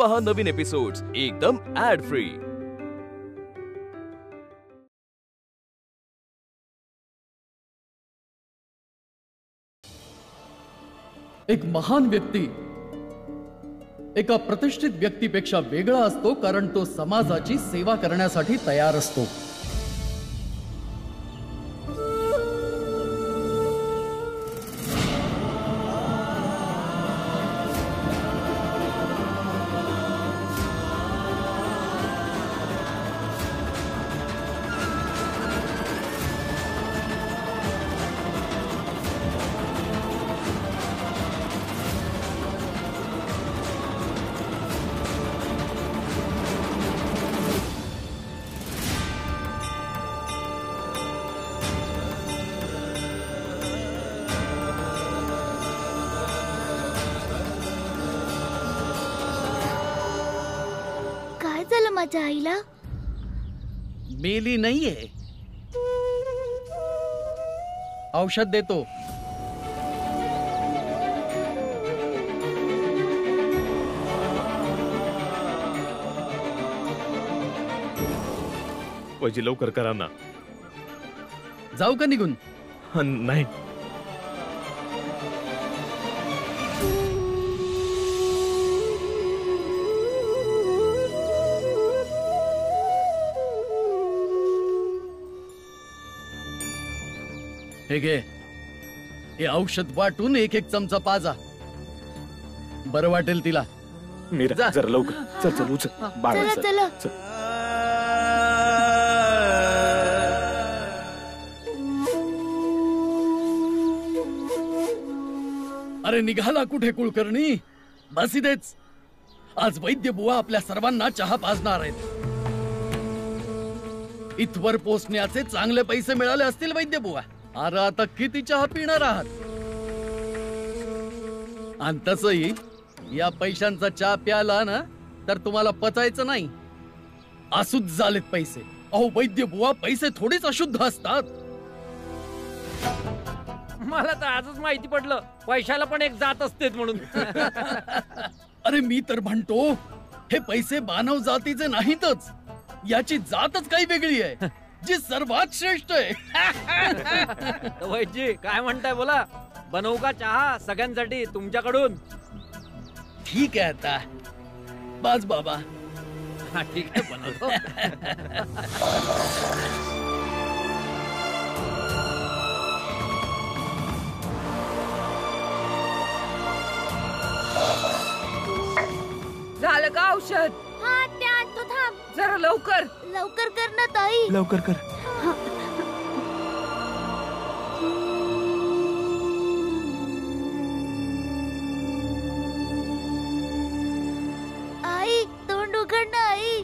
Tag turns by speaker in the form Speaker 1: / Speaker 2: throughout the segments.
Speaker 1: पहा नवीन एपिसोड्स एकदम add free.
Speaker 2: एक महान व्यक्ती एका प्रतिष्ठित व्यक्तीपेक्षा वेगळा असतो कारण तो समाजाची सेवा करण्यासाठी तयार असतो।
Speaker 3: माझ्या आईला
Speaker 2: मेली नाहीये, औषध देतो।
Speaker 4: वैजी लवकर करा ना।
Speaker 2: जाऊ का निघून?
Speaker 4: नाही,
Speaker 2: हे घे, हे औषध वाटून एक एक चमचा पाजा, बरं वाटेल तिला।
Speaker 4: मीरा जरा लवकर चल चल उचल बाळा
Speaker 3: चला
Speaker 4: चल।
Speaker 2: अरे निघाला कुठे कुलकर्णी? बस इथेच। आज वैद्य बुवा आपल्या सर्वांना चहा पाजणार आहेत। इथवर पोचण्याचे चांगले पैसे मिळाले असतील वैद्य बुवा। अरे आता किती चहा पिणार आहात? आणि तसंही या पैशांचा चहा प्याला ना तर तुम्हाला पचायचं नाही, अशुद्ध झालेत पैसे। अहो वैद्य बुवा, पैसे थोडीच अशुद्ध असतात।
Speaker 5: मला तर आजच माहिती पडलं पैशाला पण एक जात असते म्हणून।
Speaker 2: अरे मी तर म्हणतो हे पैसे मानव जातीचे नाहीतच, याची जातच काही वेगळी आहे जी सर्वात श्रेष्ठ आहे।
Speaker 5: वैजी काय म्हणताय बोला, बनवू का चहा सगळ्यांसाठी तुमच्याकडून?
Speaker 2: ठीक आहे आता बाज बाबा।
Speaker 5: हा ठीक आहे, बनवतो।
Speaker 6: झालं का औषध?
Speaker 3: हा त्या तो थांब
Speaker 6: जरा लवकर
Speaker 3: लवकर कर ना ताई।
Speaker 4: लवकर कर।
Speaker 3: आई तोंड उघड ना आई।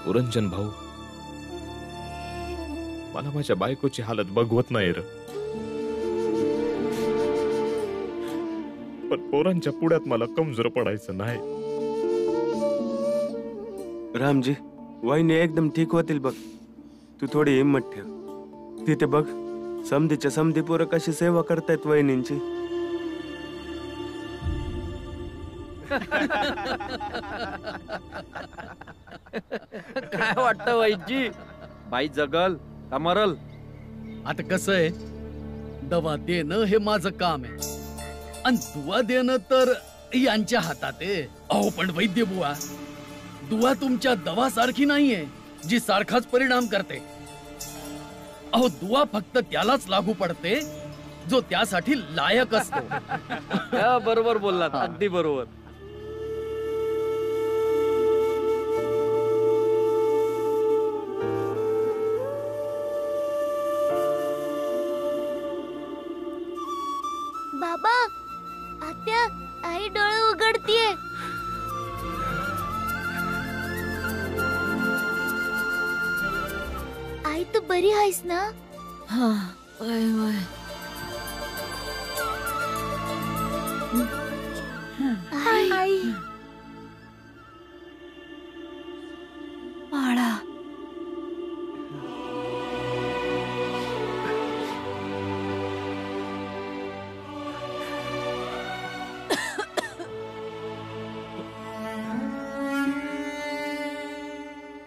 Speaker 4: पुरंजन भाऊ, मला माझ्या बायकोची हालत बघवत नाही र, पण पोरांच्या पुढ्यात मला कमजोर पडायचं नाही।
Speaker 7: रामजी, वहिनी एकदम ठीक होतील बघ, तू थोडी हिम्मत ठेव। तिथे बघ समधीच्या समधी पोरं कशी सेवा करतायत वहिनींची।
Speaker 5: काय वाटतं वैजी, बाई जगल का मरल?
Speaker 2: आता कसं आहे, दवा देणं हे माझं काम आहे आणि दुवा देणं तर यांच्या हातात आहे। अहो पण वैद्य बुवा, दुवा तुमच्या दवा सारखी नाहीये जी सारखाच परिणाम करते। अहो दुवा फक्त त्यालाच लागू पडते जो त्यासाठी लायक असतो।
Speaker 5: बरोबर बोललात, अगदी बरोबर।
Speaker 3: बरी आहेस ना?
Speaker 6: हा वय वय
Speaker 3: आई
Speaker 6: बाळा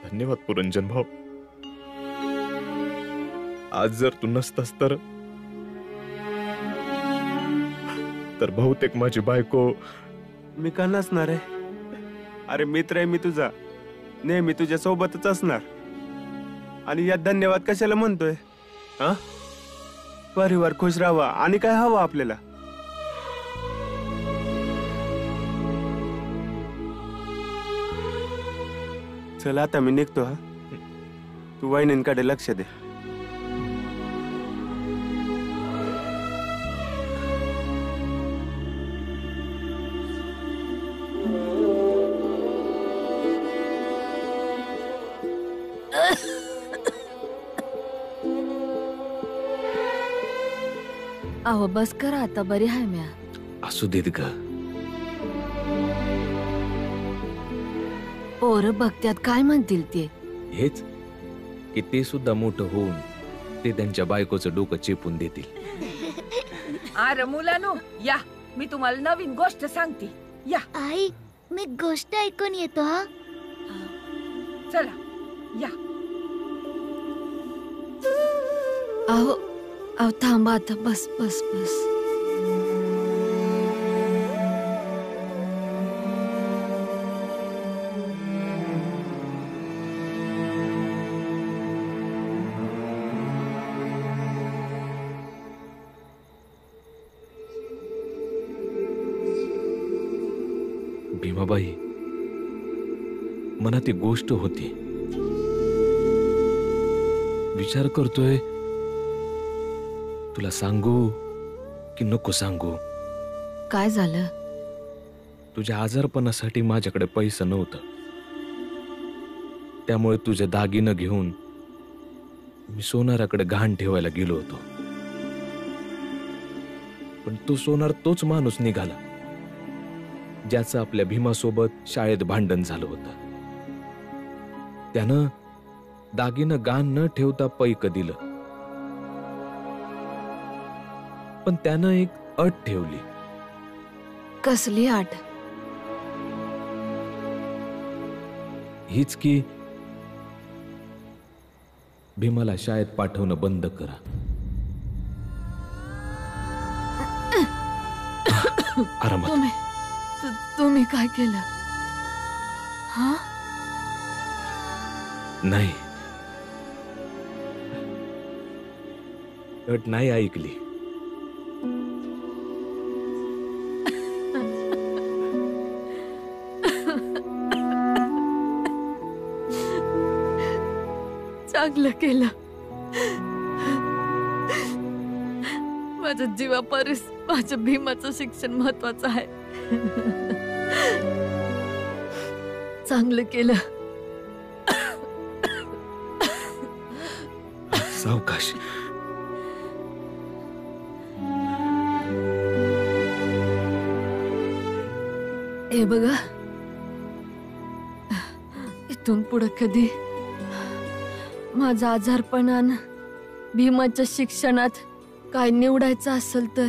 Speaker 4: धन्यवाद पुरंजन भाऊ. आज जर तू नसतास तर बहुतेक माझी बायको.
Speaker 7: मी का नसणार आहे? अरे मित्र आहे मी तुझा, नेहमी तुझ्या सोबतच असणार. आणि यात धन्यवाद कशाला म्हणतोय? हा, परिवार खुश राहावा आणि काय हवं आपल्याला? चल आता मी निघतो. हा, तू वहिनींकडे लक्ष दे.
Speaker 6: अहो बस करा आता, बरी आहे म्या.
Speaker 1: असू देत ग.
Speaker 6: पोरं बघत्यात काय म्हणतील ते.
Speaker 1: हेच की ते सुद्धा मोठं होऊन ते त्यांच्या बायकोचं डोकं चेपून देतील.
Speaker 8: अरे मुलांनो या, मी तुम्हाला नवीन गोष्ट सांगते. या
Speaker 3: आई, मी गोष्ट ऐकून येतो. हा,
Speaker 8: चला या.
Speaker 6: अहो अहो थांबा आता, बस बस बस.
Speaker 1: भीमाबाई, मनात एक गोष्ट होती. विचार करतोय तुला सांगू की नको सांगू.
Speaker 6: काय झालं?
Speaker 1: तुझ्या आजारपणासाठी माझ्याकडे पैसा नव्हता. त्यामुळे तुझे दागिनं घेऊन मी सोनाराकडे गहाण ठेवायला गेलो होतो. पण तो सोनार तोच माणूस निघाला ज्याचं आपल्या भीमासोबत शाळेत भांडण झालं होतं. त्यानं दागिनं गहाण न ठेवता पैक दिलं. पण त्यानं एक अट ठेवली.
Speaker 6: कसली अट?
Speaker 1: हीच की भीमाला शाळेत पाठवणं बंद करा. आरामात.
Speaker 6: तुम्ही काय केलं? हा,
Speaker 1: नाही, अट नाही ऐकली.
Speaker 6: चांगलं केलं. माझ्या जीवापरीस माझ्या भीमाचं शिक्षण महत्वाचं आहे. चांगलं केलं.
Speaker 1: सावकाश.
Speaker 6: हे बघा, इथून पुढे कधी माझा आजारपणान भीमाच्या शिक्षणात काय निवडायचं असेल तर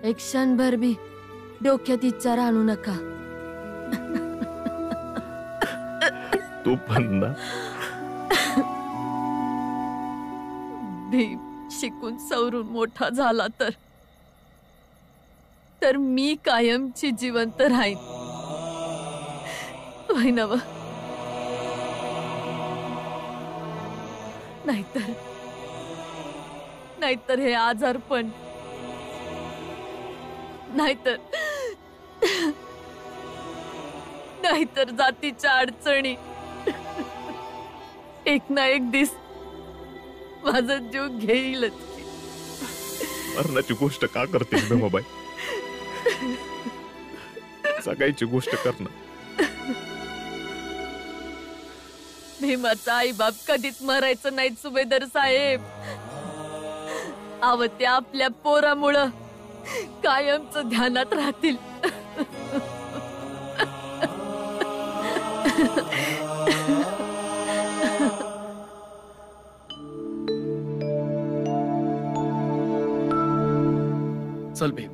Speaker 6: एक क्षणभर बी डोक्यात विचार आणू नका.
Speaker 4: तू पण ना.
Speaker 6: भीम शिकून सवरून मोठा झाला तर मी कायमची जिवंत राहीन. होय ना व? नाहीतर हे आजारपण, नाहीतर जातीच्या अडचणी एक ना एक दिस माझा जीव घेईलच.
Speaker 4: मरणाची गोष्ट का करते भीमाबाई? जगायची गोष्ट कर ना.
Speaker 6: भीमाचा आई बाप कधीच मरायचं नाहीत सुभेदार साहेब. अव ते आपल्या पोरामुळं कायमच ध्यानात राहतील.
Speaker 2: चल भीम,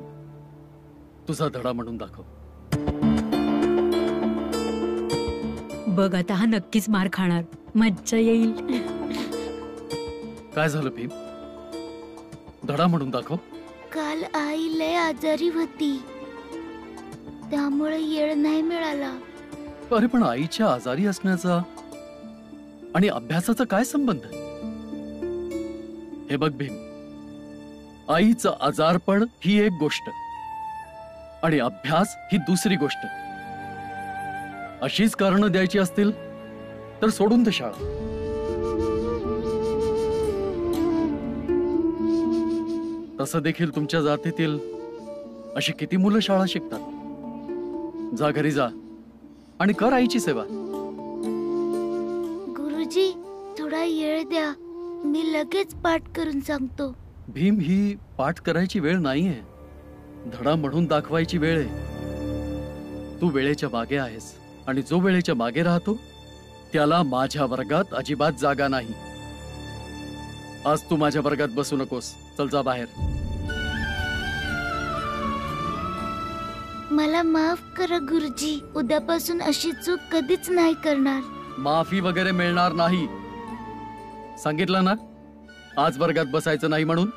Speaker 2: तुझा धडा म्हणून दाखव.
Speaker 9: बघ आता हा नक्कीच मार खाणार. मज्जा येईल.
Speaker 2: काय झालं भीम? धडा म्हणून दाखव.
Speaker 3: काल आई लय आजारी होती, त्यामुळे येळ नाही मिळाला.
Speaker 2: अरे पण आईच्या आजारी असण्याचा आणि अभ्यासाचा काय संबंध? हे बघ भीम, आईचं आजारपण ही एक गोष्ट आणि अभ्यास ही दुसरी गोष्ट. अशीच कारणं द्यायची असतील तर सोडून दे शाळा. तसं देखील तुमच्या जातीतील अशी किती मुलं शाळा शिकतात. जा घरी जा आणि कर आईची सेवा.
Speaker 3: गुरुजी, थोडा येळ द्या, मी लगेच पाठ करून सांगतो.
Speaker 2: भीम, ही पाठ करायची वेळ नाहीये, धडा म्हणून दाखवायची वेळ आहे. तू वेळेच्या मागे आहेस आणि जो वेळेच्या मागे राहतो त्याला माझ्या वर्गात अजिबात जागा नाही. आज तू माझ्या वर्गात बसू नकोस. चल जा बाहेर.
Speaker 3: मला माफ करा गुरुजी, उद्यापासून अशी चूक कधीच नाही करणार.
Speaker 2: माफी वगैरे मिळणार नाही. सांगितलं ना, आज वर्गात बसायचं नाही म्हणून.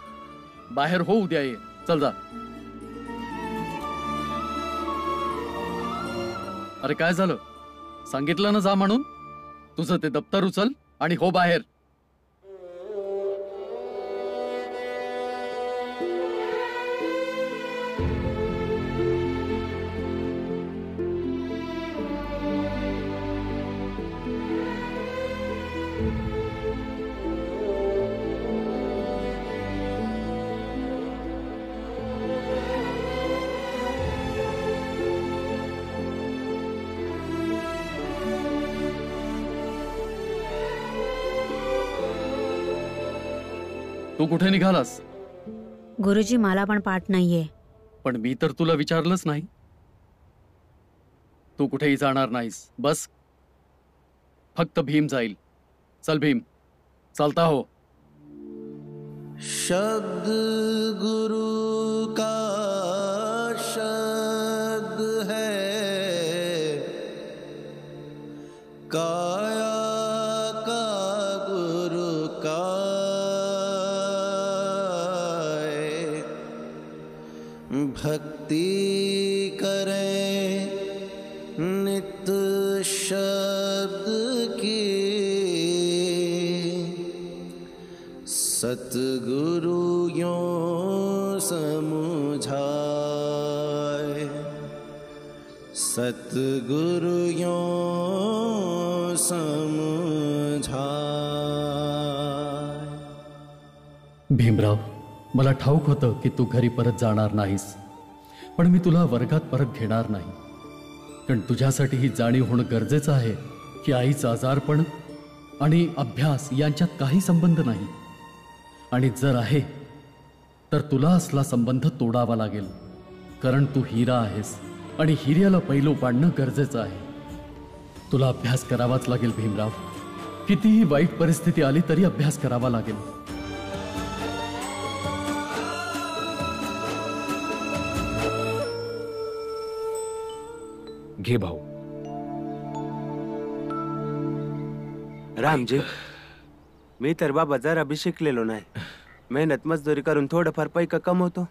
Speaker 2: बाहेर हो, उद्या ये. चल जा. अरे काय झालं? सांगितलं ना जा म्हणून. तुझं ते दप्तर उचल आणि हो बाहेर. तू कुठे निघालास?
Speaker 9: गुरुजी, मला पण पाठ नाहीये.
Speaker 2: पण मी तर तुला विचारलंच नाही. तू कुठेही जाणार नाहीस. बस, फक्त भीम जाईल. चल भीम, चालता हो.
Speaker 10: शब्द गुरु का शब्द है, काया का गुरु का भक्ति करें नित शब्द की, सतगुरु यों समझाए, सतगुरु यों समझाए.
Speaker 2: भीमराव, मला ठाऊक होतं की तू घरी परत जाणार नाहीस, पण मी तुला वर्गात परत घेणार नाही. कारण तुझ्यासाठी ही जाणीव होणं गरजेचं आहे की आईचं आजारपण आणि अभ्यास यांच्यात काही संबंध नाही. आणि जर आहे तर तुला असला संबंध तोडावा लागेल. कारण तू हिरा आहेस आणि हिऱ्याला पैलू पाडणं गरजेचं आहे. तुला अभ्यास करावाच लागेल भीमराव. कितीही वाईट परिस्थिती आली तरी अभ्यास करावा लागेल.
Speaker 1: घे भाऊ.
Speaker 7: रामजी, मी तर बाबा जरा बी शिकलेलो नाही. मेहनत मजदुरी करून थोडंफार पैका कमवतो.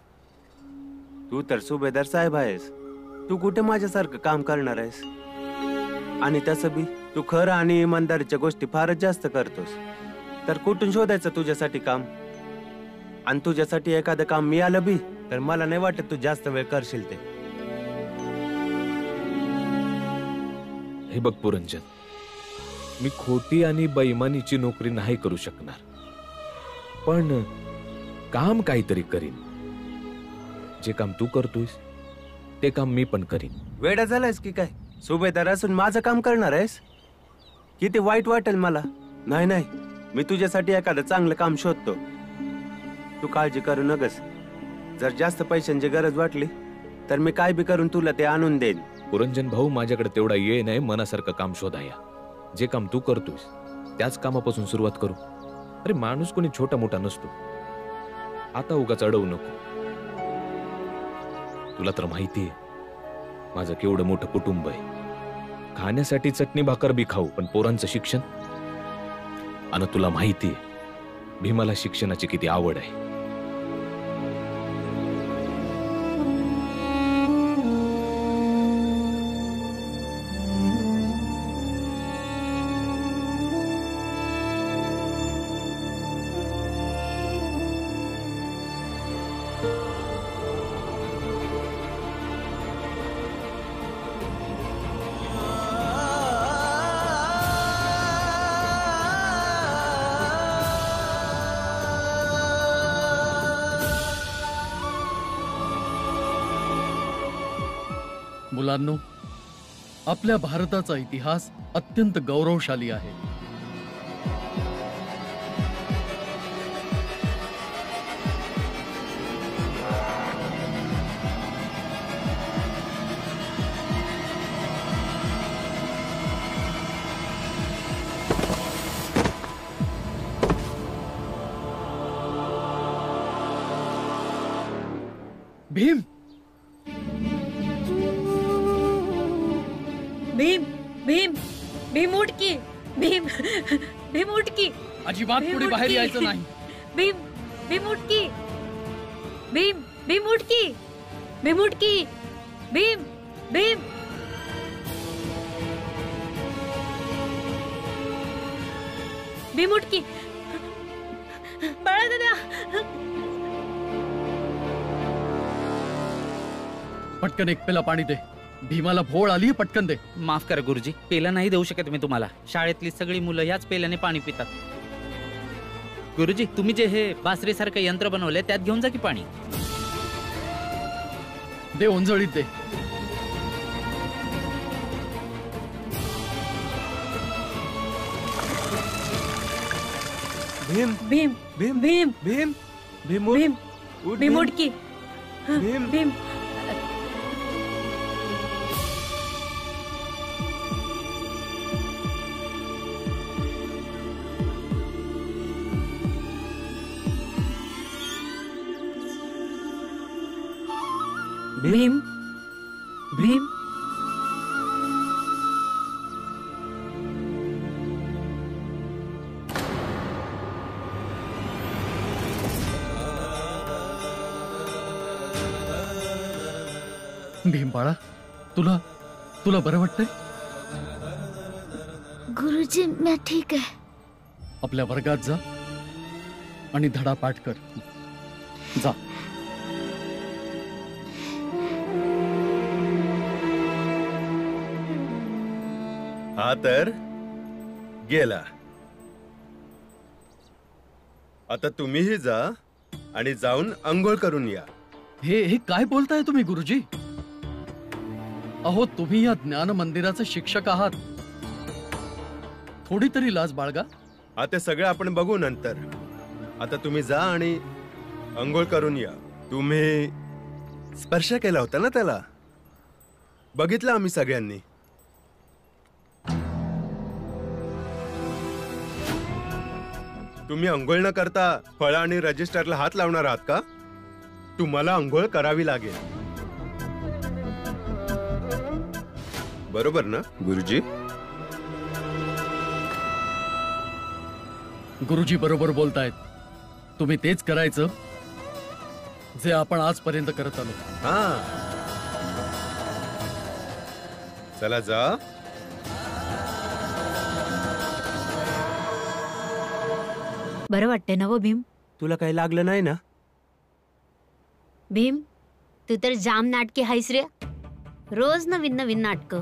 Speaker 7: तू तर सुभेदार साहेब आहेस. तू कुठे माझ्यासारखं काम करणार आहेस? आणि तसं बी तू खरं आणि इमानदारीच्या गोष्टी फारच जास्त करतोस. तर कुठून शोधायचं तुझ्यासाठी काम? आणि तुझ्यासाठी एखादं काम मिळालं बी तर मला नाही वाटत तू जास्त वेळ करशील ते.
Speaker 1: हे बघ पुरंजन, मी खोटी आणि बेईमानीची नोकरी नाही करू शकणार, पण काम काहीतरी करीन. जे काम तू करतोयस ते काम मी पण करीन.
Speaker 7: वेडा झालायस की काय? सुभेदार असून माझं काम करणार आहेस? किती वाईट वाटेल मला. नाही नाही, मी तुझ्यासाठी एखादं चांगलं काम शोधतो. तू काळजी करू नकस. जर जास्त पैशांची गरज वाटली तर मी काय बी करून तुला ते आणून देईन.
Speaker 1: पुरंजन भाऊ, माझ्याकडे तेवढा ये नाही मनासारखं काम शोधाया. जे काम तू करतोस त्याच कामापासून सुरुवात करू. अरे माणूस कोणी छोटा मोठा नसतो. आता उगाच अडवू नको. तुला तर माहितीये माझं केवढं मोठं कुटुंब आहे. खाण्यासाठी चटणी भाकर बी खाऊ, पण पोरांचं शिक्षण. आणि तुला माहितीये भीमाला शिक्षणाची किती आवड आहे.
Speaker 2: मुलांनो, आपल्या भारताचा इतिहास अत्यंत गौरवशाली आहे. भीम,
Speaker 9: भीम भीम भीम उठ की. भीम भीम उठ की.
Speaker 2: अजिबात पुढे बाहेर यायचं नाही.
Speaker 9: भीम भीम उठ की. भीम भीम उठ की. भीम उठ की. भीम भीम भीम उठ की. बाळा दादा,
Speaker 2: पटकन एक पेला पाणी दे. भीमाला भोळ आली, पटकन दे.
Speaker 5: माफ करा गुरुजी, पेला नाही देऊ शकत मी तुम्हाला. शाळेतली सगळी मुलं याच पेल्याने पाणी पितात. गुरुजी, तुम्ही जे हे बासरीसारखं यंत्र बनवलंय त्यात घेऊन जा की पाणी.
Speaker 2: दे, ओंजळीत दे.
Speaker 7: भीम
Speaker 9: भीम
Speaker 7: भीम
Speaker 9: भीम
Speaker 7: भीम भीम
Speaker 9: भीम
Speaker 7: उठ
Speaker 9: भीम उठ की.
Speaker 7: भीम
Speaker 9: भीम भीम भीम
Speaker 2: भीम बाळा, तुला तुला बरं वाटतंय?
Speaker 3: गुरुजी, मैं ठीक आहे.
Speaker 2: आपल्या वर्गात जा आणि धडा पाठ कर. जा.
Speaker 7: हा तर गेला. आता तुम्हीही जा आणि जाऊन अंघोळ करून या.
Speaker 2: हे काय बोलताय तुम्ही गुरुजी? अहो, तुम्ही या ज्ञान मंदिराचे शिक्षक आहात. थोडी तरी लाज बाळगा.
Speaker 7: आता सगळं आपण बघू नंतर. आता तुम्ही जा आणि अंघोळ करून या. तुम्ही स्पर्श केला होता ना त्याला? बघितलं आम्ही सगळ्यांनी. तुम्ही अंघोळ न करता फळ आणि रजिस्टरला हात लावणार आहात का? तुम्हाला अंघोळ करावी लागेल. बरोबर ना गुरुजी?
Speaker 2: गुरुजी बरोबर बोलतायत. तुम्ही तेच करायचं जे आपण आजपर्यंत करत आलो.
Speaker 7: हा, चला जा.
Speaker 9: बरं वाटतंय ना वो भीम?
Speaker 7: तुला काही लागलं नाही ना?
Speaker 11: भीम, तू तर जाम नाटके हायस रे. रोज नवीन नवीन नाटक.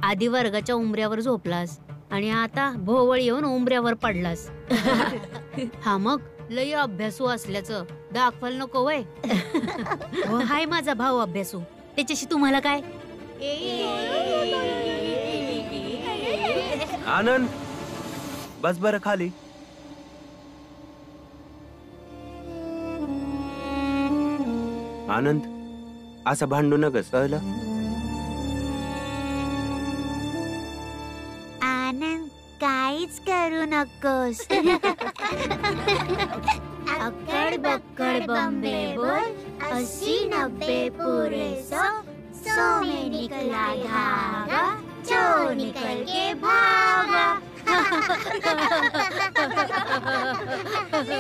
Speaker 11: आधी वर्गाच्या उंबऱ्यावर झोपलास आणि आता भोवळ येऊन उंबऱ्यावर पडलास. हा, मग लय अभ्यासू असल्याचं दाखवायला नको वय. हाय माझा भाऊ अभ्यासू, त्याच्याशी तुम्हाला काय?
Speaker 7: आनंद बस बरं खाली. आनंद असं भांडू नकस कळलं.
Speaker 3: आनंद काहीच करू नकोस. अक्कड बक्कड बम्बे बोल, 80-90 पूरे 100 में निकला धागा, जो निकल के भागा.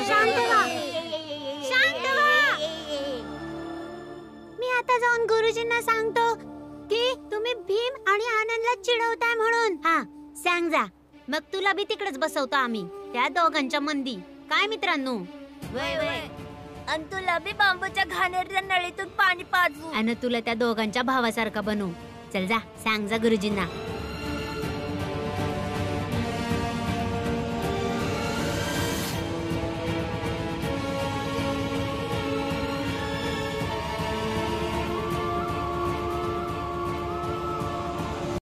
Speaker 3: शांत व्हा. मी आता जाऊन गुरुजींना सांगतो की तुम्ही भीम आणि आनंदला चिडवताय म्हणून. हा सांग जा. मग तुला बी तिकडेच बसवतो आम्ही त्या दोघांच्या मंदी. काय मित्रांनो?
Speaker 12: वय वय. आणि तुला बी बांबूच्या घाणेरड्या नळीतून पाणी पाजू.
Speaker 11: आणि तुला त्या दोघांच्या भावासारखा बनवू. चल जा सांग जा गुरुजींना.